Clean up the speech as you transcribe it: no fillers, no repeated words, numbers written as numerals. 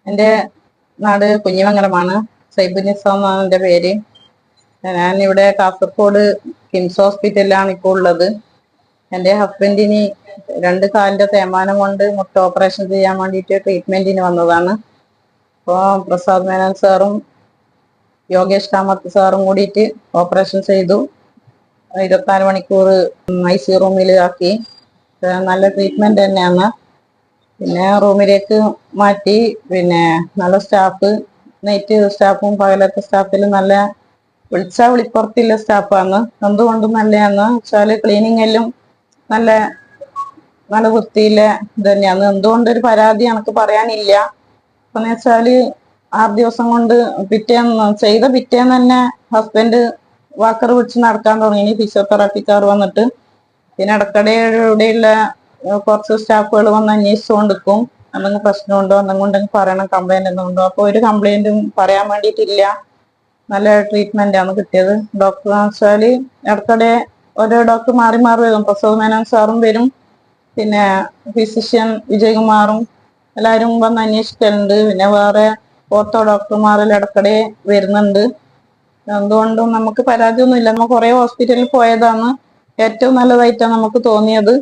എൻ്റെ നാട് കുഞ്ഞിമംഗലമാണ്. സൈബുനിസ എന്നാണ് എൻ്റെ പേര്. ഞാനിവിടെ കാസർഗോഡ് കിംസ് ഹോസ്പിറ്റലിലാണ് ഇപ്പോൾ ഉള്ളത്. എൻ്റെ ഹസ്ബൻഡിന് 2 കാലിൻ്റെ തേയ്മാനം കൊണ്ട് മുട്ട ഓപ്പറേഷൻ ചെയ്യാൻ വേണ്ടിയിട്ട് ട്രീറ്റ്മെൻറ്റിന് വന്നതാണ്. അപ്പോൾ പ്രസാദ് മേനോൻ സാറും യോഗേഷ് കാമത്ത് സാറും കൂടിയിട്ട് ഓപ്പറേഷൻ ചെയ്തു. 24 മണിക്കൂർ ICU റൂമിൽ ആക്കി. നല്ല ട്രീറ്റ്മെൻറ്റ് തന്നെയാണ്. പിന്നെ റൂമിലേക്ക് മാറ്റി. പിന്നെ നല്ല സ്റ്റാഫ്, നൈറ്റ് സ്റ്റാഫും പകലത്തെ സ്റ്റാഫിലും നല്ല വിളിച്ചാൽ വിളിപ്പുറത്തുള്ള സ്റ്റാഫാണ്. എന്തുകൊണ്ടും നല്ലതാണ് വെച്ചാൽ ക്ലീനിങ് എല്ലാം നല്ല നല്ല വൃത്തിയില്ല ഇത് തന്നെയാണ്. എന്തുകൊണ്ടൊരു പരാതി എനിക്ക് പറയാനില്ല. എന്ന് വെച്ചാൽ 6 ദിവസം കൊണ്ട് പിറ്റേന്ന് തന്നെ ഹസ്ബൻഡ് വാക്കർ വെച്ച് നടക്കാൻ തുടങ്ങി. ഫിസിയോതെറാപ്പിക്കാർ വന്നിട്ട് പിന്നെ ഇടയ്ക്കിടെയുള്ള കുറച്ച് സ്റ്റാഫുകൾ വന്ന് അന്വേഷിച്ചുകൊണ്ടിരിക്കും. എന്തെങ്കിലും പ്രശ്നമുണ്ടോ, എന്തെങ്കിലും പറയണം, കംപ്ലൈന്റ് എന്തെങ്കിലും ഉണ്ടോ. അപ്പോൾ ഒരു കംപ്ലൈന്റും പറയാൻ വേണ്ടിയിട്ടില്ല. നല്ല ട്രീറ്റ്മെന്റ് ആണ് കിട്ടിയത്. ഡോക്ടർ എന്ന് വെച്ചാൽ ഇടയ്ക്കിടെ ഓരോ ഡോക്ടർ മാറി മാറി വരും. പ്രസാദ് മേനോൻ സാറും വരും, പിന്നെ ഫിസിഷ്യൻ വിജയകുമാറും എല്ലാവരും വന്ന് അന്വേഷിക്കലുണ്ട്. പിന്നെ വേറെ ഓർത്തോ ഡോക്ടർമാരെല്ലാം ഇടയ്ക്കിടെ വരുന്നുണ്ട്. എന്തുകൊണ്ടും നമുക്ക് പരാതിയൊന്നും ഇല്ല. നമ്മൾ കുറേ ഹോസ്പിറ്റലിൽ പോയതാണ്. ഏറ്റവും നല്ലതായിട്ടാണ് നമുക്ക് തോന്നിയത്.